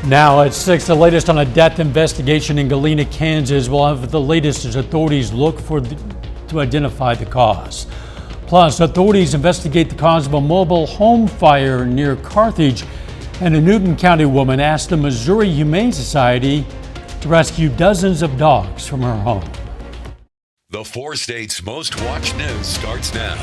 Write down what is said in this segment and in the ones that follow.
Now at 6, the latest on a death investigation in Galena, Kansas. We'll have the latest as authorities look to identify the cause. Plus, authorities investigate the cause of a mobile home fire near Carthage, and a Newton County woman asked the Missouri Humane Society to rescue dozens of dogs from her home. The 4 states' most watched news starts now.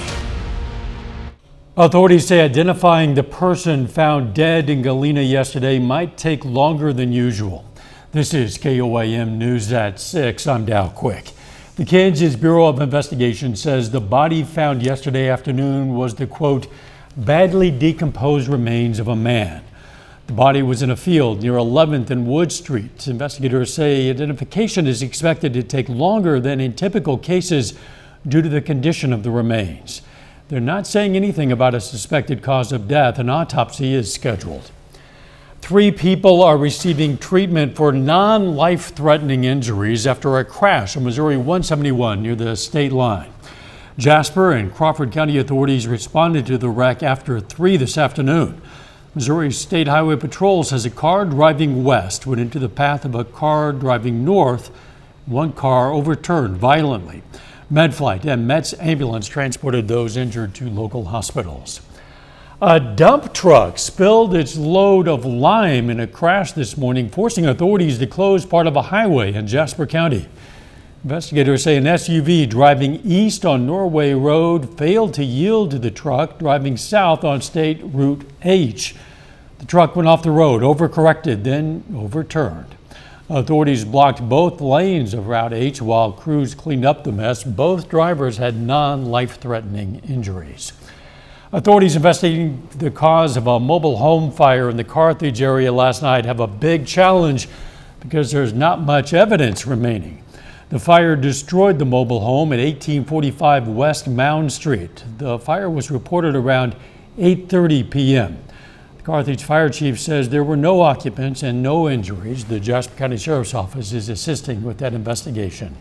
Authorities say identifying the person found dead in Galena yesterday might take longer than usual. This is KOAM News at 6. I'm Dow Quick. The Kansas Bureau of Investigation says the body found yesterday afternoon was the, quote, badly decomposed remains of a man. The body was in a field near 11th and Wood Street. Investigators say identification is expected to take longer than in typical cases due to the condition of the remains. They're not saying anything about a suspected cause of death. An autopsy is scheduled. 3 people are receiving treatment for non-life-threatening injuries after a crash on Missouri 171 near the state line. Jasper and Crawford County authorities responded to the wreck after 3 this afternoon. Missouri State Highway Patrol says a car driving west went into the path of a car driving north. One car overturned violently. MedFlight and Met's ambulance transported those injured to local hospitals. A dump truck spilled its load of lime in a crash this morning, forcing authorities to close part of a highway in Jasper County. Investigators say an SUV driving east on Norway Road failed to yield to the truck driving south on State Route H. The truck went off the road, overcorrected, then overturned. Authorities blocked both lanes of Route H while crews cleaned up the mess. Both drivers had non-life-threatening injuries. Authorities investigating the cause of a mobile home fire in the Carthage area last night have a big challenge because there's not much evidence remaining. The fire destroyed the mobile home at 1845 West Mound Street. The fire was reported around 8:30 p.m. The Carthage Fire Chief says there were no occupants and no injuries. The Jasper County Sheriff's Office is assisting with that investigation.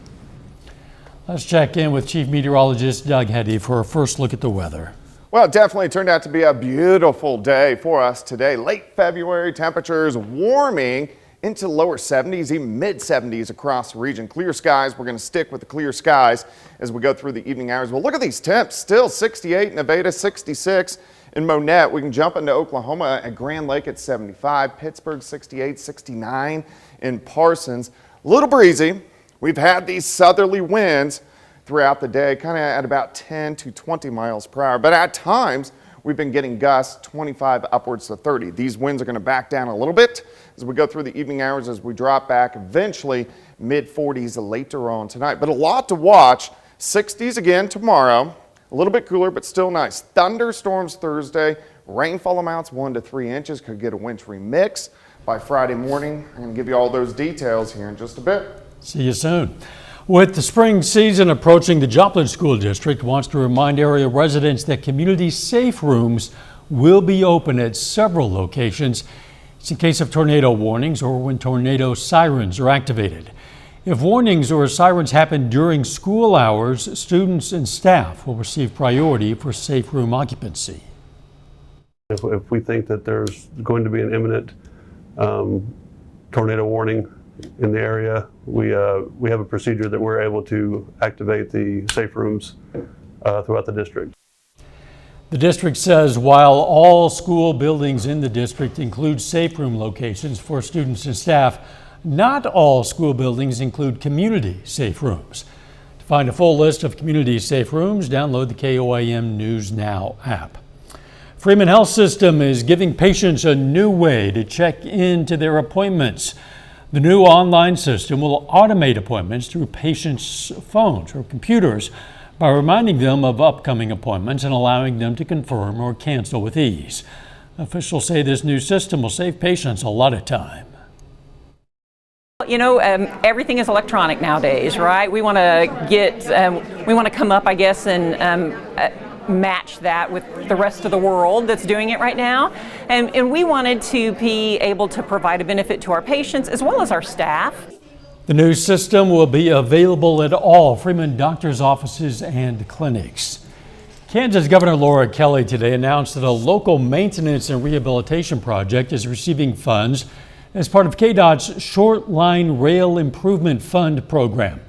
Let's check in with Chief Meteorologist Doug Heddy for a first look at the weather. Well, it definitely turned out to be a beautiful day for us today. Late February, temperatures warming into lower 70s, even mid 70s across the region. Clear skies. We're going to stick with the clear skies as we go through the evening hours. Well, look at these temps. Still 68 in Nevada, 66 in Monette. We can jump into Oklahoma at Grand Lake at 75, Pittsburgh 68, 69 in Parsons. A little breezy. We've had these southerly winds throughout the day, kind of at about 10 to 20 miles per hour. But at times, we've been getting gusts 25 upwards to 30. These winds are going to back down a little bit as we go through the evening hours, as we drop back eventually mid 40s later on tonight. But a lot to watch. 60s again tomorrow. A little bit cooler, but still nice. Thunderstorms Thursday. Rainfall amounts 1 to 3 inches. Could get a wintry mix by Friday morning. I'm going to give you all those details here in just a bit. See you soon. With the spring season approaching, the Joplin School District wants to remind area residents that community safe rooms will be open at several locations. It's in case of tornado warnings or when tornado sirens are activated. If warnings or sirens happen during school hours, students and staff will receive priority for safe room occupancy. If we think that there's going to be an imminent tornado warning in the area, we have a procedure that we're able to activate the safe rooms throughout the district. The district says while all school buildings in the district include safe room locations for students and staff, not all school buildings include community safe rooms. To find a full list of community safe rooms, download the KOAM News Now app. Freeman Health System is giving patients a new way to check into their appointments. The new online system will automate appointments through patients' phones or computers by reminding them of upcoming appointments and allowing them to confirm or cancel with ease. Officials say this new system will save patients a lot of time. You know, everything is electronic nowadays, right? We want to come up, I guess, and match that with the rest of the world that's doing it right now. And we wanted to be able to provide a benefit to our patients as well as our staff. The new system will be available at all Freeman doctors' offices and clinics. Kansas Governor Laura Kelly today announced that a local maintenance and rehabilitation project is receiving funds as part of KDOT's Short Line Rail Improvement Fund program.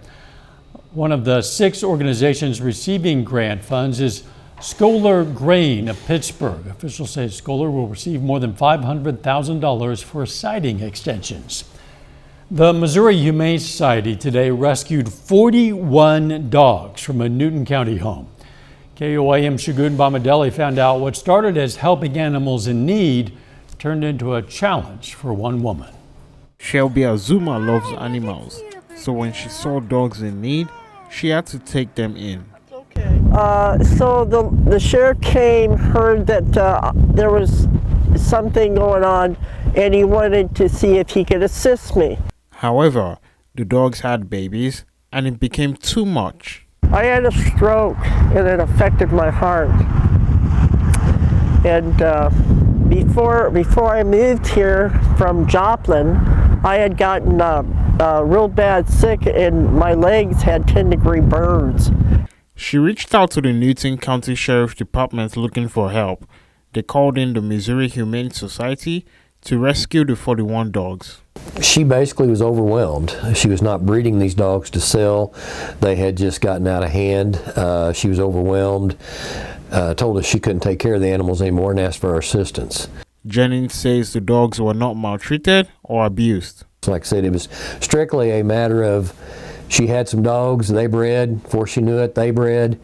One of the 6 organizations receiving grant funds is Scholar Grain of Pittsburgh. Officials say Scholar will receive more than $500,000 for siding extensions. The Missouri Humane Society today rescued 41 dogs from a Newton County home. KOAM Shagun Bamadelli found out what started as helping animals in need turned into a challenge for one woman. Shelby Azuma loves animals, so when she saw dogs in need, she had to take them in. So the sheriff came, heard that there was something going on, and he wanted to see if he could assist me. However, the dogs had babies, and it became too much. I had a stroke, and it affected my heart. And before I moved here from Joplin, I had gotten real bad sick, and my legs had 10-degree burns. She reached out to the Newton County Sheriff's Department looking for help. They called in the Missouri Humane Society to rescue the 41 dogs. She basically was overwhelmed. She was not breeding these dogs to sell. They had just gotten out of hand. She was overwhelmed, told us she couldn't take care of the animals anymore and asked for our assistance. Jennings says the dogs were not maltreated or abused. Like I said, it was strictly a matter of she had some dogs, they bred, before she knew it, they bred,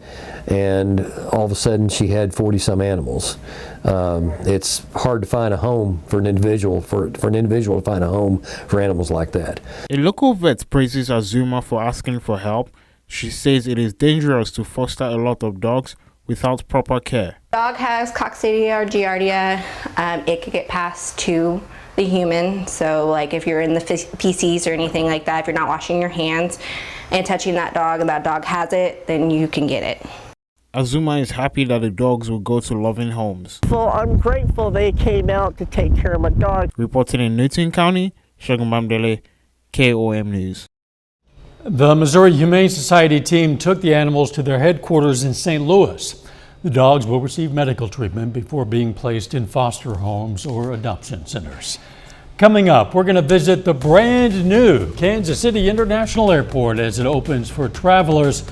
and all of a sudden she had 40-some animals. It's hard to find a home for an individual, for an individual to find a home for animals like that. A local vet praises Azuma for asking for help. She says it is dangerous to foster a lot of dogs without proper care. Dog has coccidia or giardia. It could get passed to the human, so like if you're in the feces or anything like that, if you're not washing your hands and touching that dog and that dog has it, then you can get it. Azuma is happy that the dogs will go to loving homes. So I'm grateful they came out to take care of my dog. Reporting in Newton County, Shagun Bamdele, KOAM News. The Missouri Humane Society team took the animals to their headquarters in St. Louis. The dogs will receive medical treatment before being placed in foster homes or adoption centers. Coming up, we're going to visit the brand new Kansas City International Airport as it opens for travelers.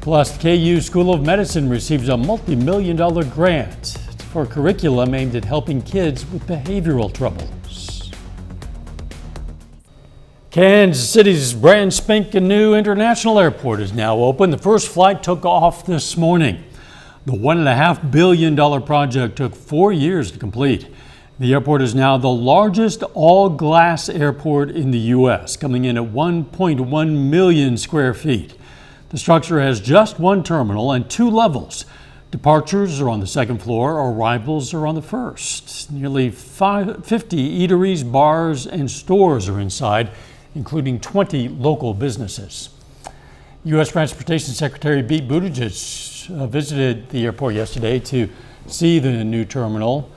Plus, the KU School of Medicine receives a multi-million-dollar grant for curriculum aimed at helping kids with behavioral troubles. Kansas City's brand spanking new international airport is now open. The first flight took off this morning. The $1.5 billion project took 4 years to complete. The airport is now the largest all-glass airport in the U.S., coming in at 1.1 million square feet. The structure has just one terminal and 2 levels. Departures are on the 2nd floor, arrivals are on the 1st. Nearly 50 eateries, bars, and stores are inside, including 20 local businesses. U.S. Transportation Secretary Pete Buttigieg visited the airport yesterday to see the new terminal.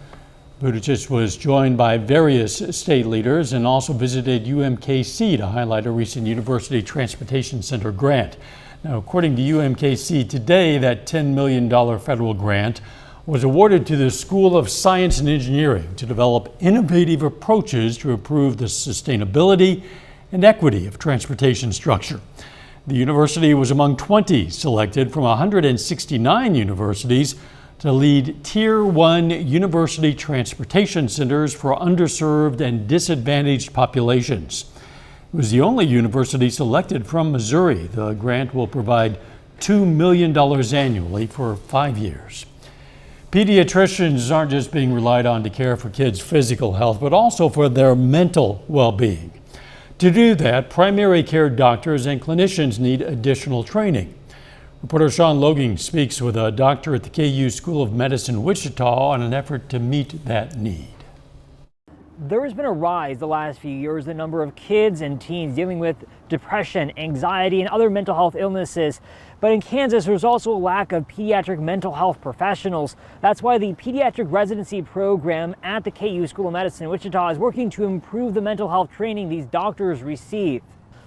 Buttigieg was joined by various state leaders and also visited UMKC to highlight a recent University Transportation Center grant. Now, according to UMKC today, that $10 million federal grant was awarded to the School of Science and Engineering to develop innovative approaches to improve the sustainability and equity of transportation structure. The university was among 20 selected from 169 universities to lead Tier 1 university transportation centers for underserved and disadvantaged populations. It was the only university selected from Missouri. The grant will provide $2 million annually for 5 years. Pediatricians aren't just being relied on to care for kids' physical health, but also for their mental well-being. To do that, primary care doctors and clinicians need additional training. Reporter Sean Logan speaks with a doctor at the KU School of Medicine, Wichita, on an effort to meet that need. There has been a rise the last few years in the number of kids and teens dealing with depression, anxiety, and other mental health illnesses. But in Kansas, there's also a lack of pediatric mental health professionals. That's why the pediatric residency program at the KU School of Medicine in Wichita is working to improve the mental health training these doctors receive.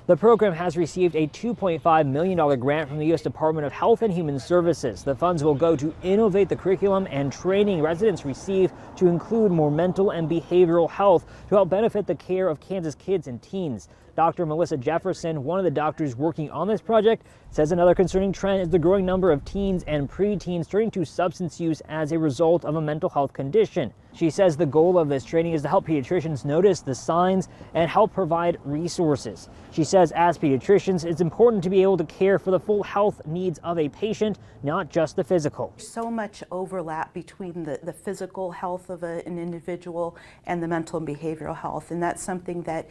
The program has received a $2.5 million grant from the U.S. Department of Health and Human Services. The funds will go to innovate the curriculum and training residents receive to include more mental and behavioral health to help benefit the care of Kansas kids and teens. Dr. Melissa Jefferson, one of the doctors working on this project, says another concerning trend is the growing number of teens and preteens turning to substance use as a result of a mental health condition. She says the goal of this training is to help pediatricians notice the signs and help provide resources. She says as pediatricians, it's important to be able to care for the full health needs of a patient, not just the physical. So much overlap between the physical health of an individual and the mental and behavioral health, and that's something that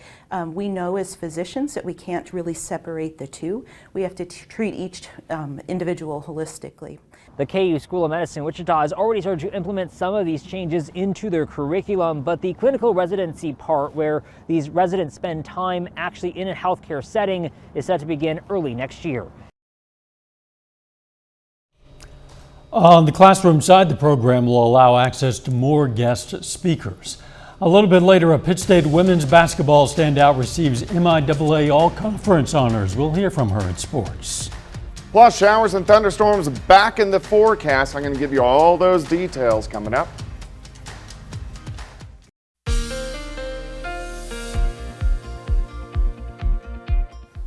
we know as physicians that we can't really separate the two. We have to treat each individual holistically. The KU School of Medicine Wichita has already started to implement some of these changes into their curriculum, but the clinical residency part, where these residents spend time actually in a healthcare setting, is set to begin early next year. On the classroom side, the program will allow access to more guest speakers. A little bit later, a Pitt State women's basketball standout receives MIAA All-Conference honors. We'll hear from her in sports. Plus, showers and thunderstorms back in the forecast. I'm going to give you all those details coming up.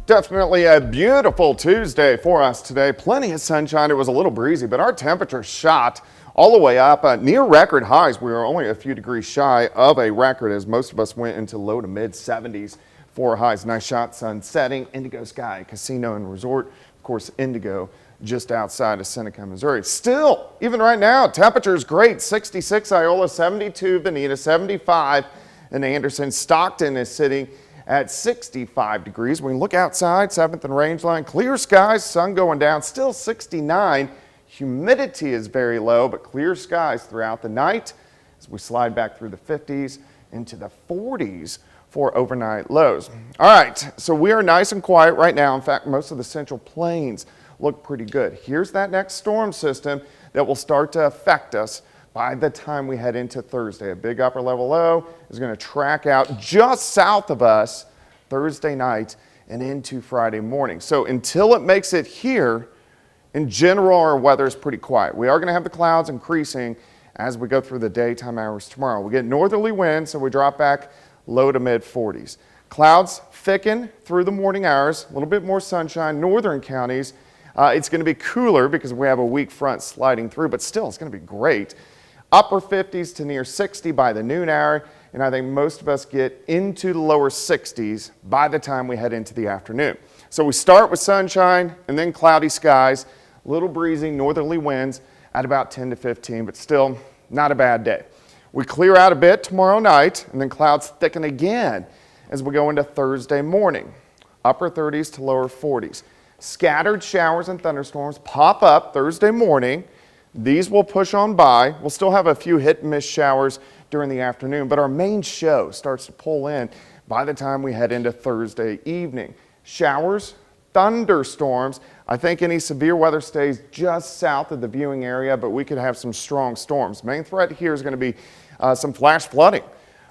Definitely a beautiful Tuesday for us today. Plenty of sunshine. It was a little breezy, but our temperature shot all the way up near record highs. We were only a few degrees shy of a record as most of us went into low to mid 70s for highs. Nice shot, sun setting, Indigo Sky Casino and Resort. Of course, Indigo just outside of Seneca, Missouri. Still, even right now, temperature's great. 66 Iola, 72 Bonita, 75 in Anderson. Stockton is sitting at 65 degrees. When we look outside, 7th and Rangeline, clear skies, sun going down, still 69. Humidity is very low, but clear skies throughout the night as we slide back through the 50s into the 40s for overnight lows. All right, so we are nice and quiet right now. In fact, most of the Central Plains look pretty good. Here's that next storm system that will start to affect us by the time we head into Thursday. A big upper level low is going to track out just south of us Thursday night and into Friday morning. So until it makes it here, in general, our weather is pretty quiet. We are going to have the clouds increasing as we go through the daytime hours tomorrow. We get northerly winds, so we drop back low to mid 40s. Clouds thicken through the morning hours, a little bit more sunshine. Northern counties, it's going to be cooler because we have a weak front sliding through, but still it's going to be great. Upper 50s to near 60 by the noon hour, and I think most of us get into the lower 60s by the time we head into the afternoon. So we start with sunshine and then cloudy skies, little breezy northerly winds at about 10 to 15, but still not a bad day. We clear out a bit tomorrow night, and then clouds thicken again as we go into Thursday morning. Upper 30s to lower 40s. Scattered showers and thunderstorms pop up Thursday morning. These will push on by. We'll still have a few hit and miss showers during the afternoon, but our main show starts to pull in by the time we head into Thursday evening. Showers, thunderstorms. I think any severe weather stays just south of the viewing area, but we could have some strong storms. Main threat here is going to be some flash flooding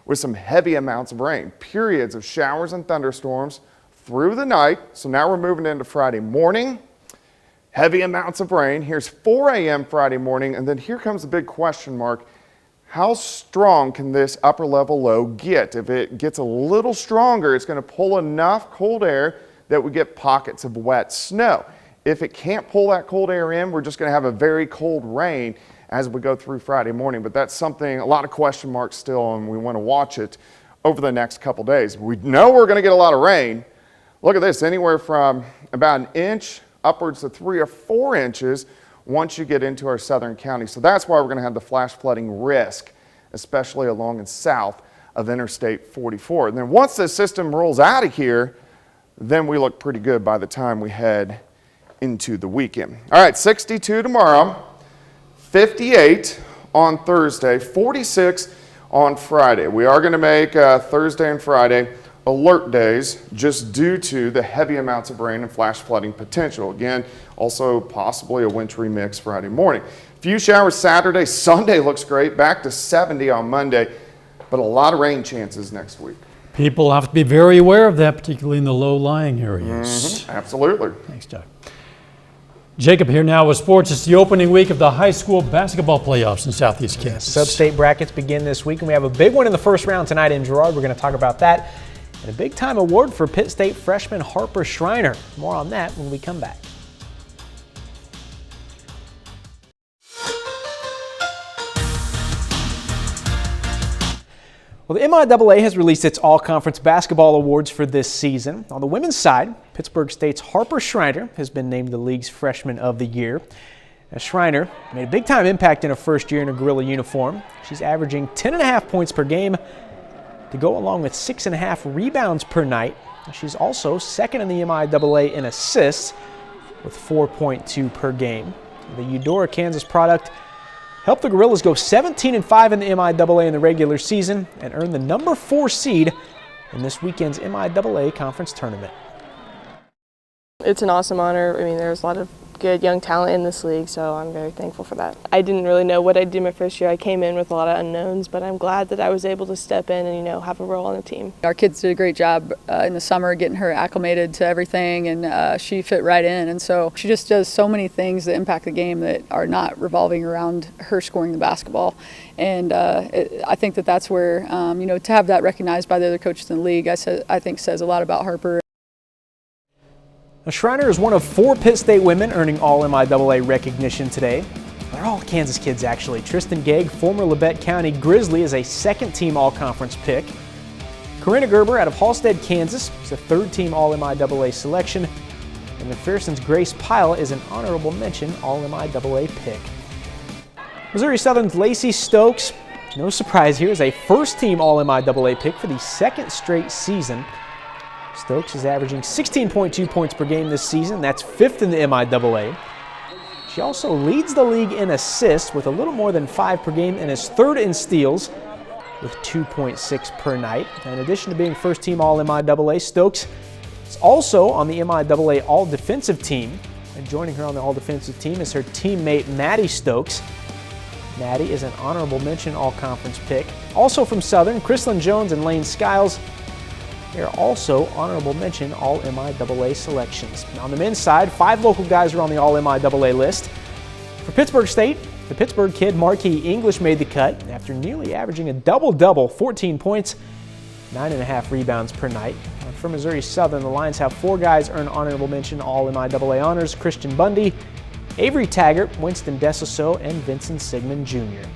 with some heavy amounts of rain. Periods of showers and thunderstorms through the night. So now we're moving into Friday morning. Heavy amounts of rain. Here's 4 a.m. Friday morning, and then here comes the big question mark. How strong can this upper level low get? If it gets a little stronger, it's going to pull enough cold air that we get pockets of wet snow. If it can't pull that cold air in, we're just going to have a very cold rain as we go through Friday morning. But that's something, a lot of question marks still, and we want to watch it over the next couple days. We know we're going to get a lot of rain. Look at this, anywhere from about an inch upwards to 3 or 4 inches once you get into our southern counties. So that's why we're going to have the flash flooding risk, especially along and south of Interstate 44. And then once this system rolls out of here, then we look pretty good by the time we head into the weekend. All right, 62 tomorrow, 58 on Thursday, 46 on Friday. We are going to make Thursday and Friday alert days just due to the heavy amounts of rain and flash flooding potential. Again, also possibly a wintry mix Friday morning. Few showers Saturday. Sunday looks great, back to 70 on Monday, but a lot of rain chances next week. People have to be very aware of that, particularly in the low-lying areas. Absolutely. Thanks, Doug. Jacob here now with sports. It's the opening week of the high school basketball playoffs in Southeast Kansas. Sub-state brackets begin this week, and we have a big one in the first round tonight in Girard. We're going to talk about that. And a big-time award for Pitt State freshman Harper Schreiner. More on that when we come back. Well, the MIAA has released its all-conference basketball awards for this season. On the women's side, Pittsburgh State's Harper Schreiner has been named the league's Freshman of the Year. Now, Schreiner made a big-time impact in her first year in a Gorilla uniform. She's averaging 10.5 points per game to go along with 6.5 rebounds per night. She's also second in the MIAA in assists with 4.2 per game. The Eudora, Kansas product helped the Gorillas go 17-5 in the MIAA in the regular season and earn the number 4 seed in this weekend's MIAA conference tournament. It's an awesome honor. I mean, there's a lot of good young talent in this league, so I'm very thankful for that. I didn't really know what I'd do my first year. I came in with a lot of unknowns, but I'm glad that I was able to step in and, have a role on the team. Our kids did a great job in the summer getting her acclimated to everything, and she fit right in. And so she just does so many things that impact the game that are not revolving around her scoring the basketball. And I think that that's where, to have that recognized by the other coaches in the league, I think says a lot about Harper. Now, Schreiner is one of 4 Pitt State women earning all MIAA recognition today. They're all Kansas kids, actually. Tristan Gegg, former Labette County Grizzly, is a second-team all-conference pick. Corinna Gerber out of Halstead, Kansas, is a third-team all-MIAA selection. And McPherson's Grace Pyle is an honorable mention all-MIAA pick. Missouri Southern's Lacey Stokes, no surprise here, is a first-team all-MIAA pick for the second straight season. Stokes is averaging 16.2 points per game this season. That's 5th in the MIAA. She also leads the league in assists with a little more than 5 per game and is 3rd in steals with 2.6 per night. In addition to being first-team all-MIAA, Stokes is also on the MIAA all-defensive team. And joining her on the all-defensive team is her teammate Maddie Stokes. Maddie is an honorable mention all-conference pick. Also from Southern, Chrislyn Jones and Lane Skiles. They are also honorable mention all-MIAA selections. Now on the men's side, 5 local guys are on the all-MIAA list. For Pittsburgh State, the Pittsburgh kid Marquis English made the cut after nearly averaging a double-double, 14 points, 9.5 rebounds per night. And for Missouri Southern, the Lions have 4 guys earn honorable mention all-MIAA honors: Christian Bundy, Avery Taggart, Winston Desasso, and Vincent Sigmund Jr.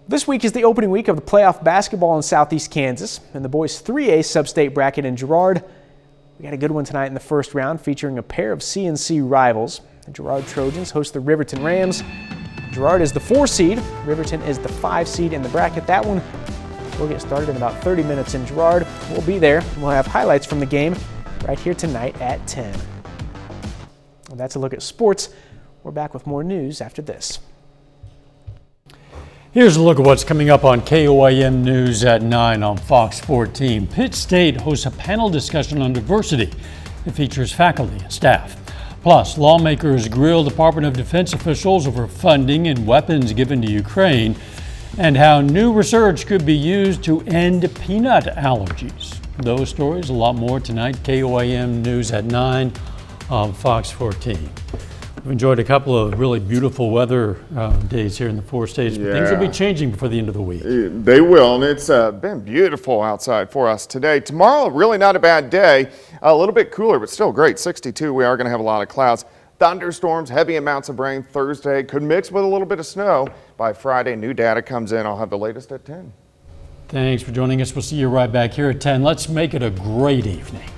This week is the opening week of the playoff basketball in Southeast Kansas and the boys 3A sub-state bracket in Girard. We got a good one tonight in the first round featuring a pair of CNC rivals. The Girard Trojans host the Riverton Rams. Girard is the 4 seed. Riverton is the 5 seed in the bracket. That one will get started in about 30 minutes in Girard. We'll be there. We'll have highlights from the game right here tonight at 10. Well, that's a look at sports. We're back with more news after this. Here's a look at what's coming up on KOAM News at 9 on Fox 14. Pitt State hosts a panel discussion on diversity. It features faculty and staff. Plus, lawmakers grill Department of Defense officials over funding and weapons given to Ukraine and how new research could be used to end peanut allergies. Those stories, a lot more tonight. KOAM News at 9 on Fox 14. We've enjoyed a couple of really beautiful weather days here in the 4 states, but things will be changing before the end of the week. They will, and it's been beautiful outside for us today. Tomorrow, really not a bad day. A little bit cooler, but still great. 62. We are going to have a lot of clouds. Thunderstorms, heavy amounts of rain Thursday. Could mix with a little bit of snow. By Friday, new data comes in. I'll have the latest at 10. Thanks for joining us. We'll see you right back here at 10. Let's make it a great evening.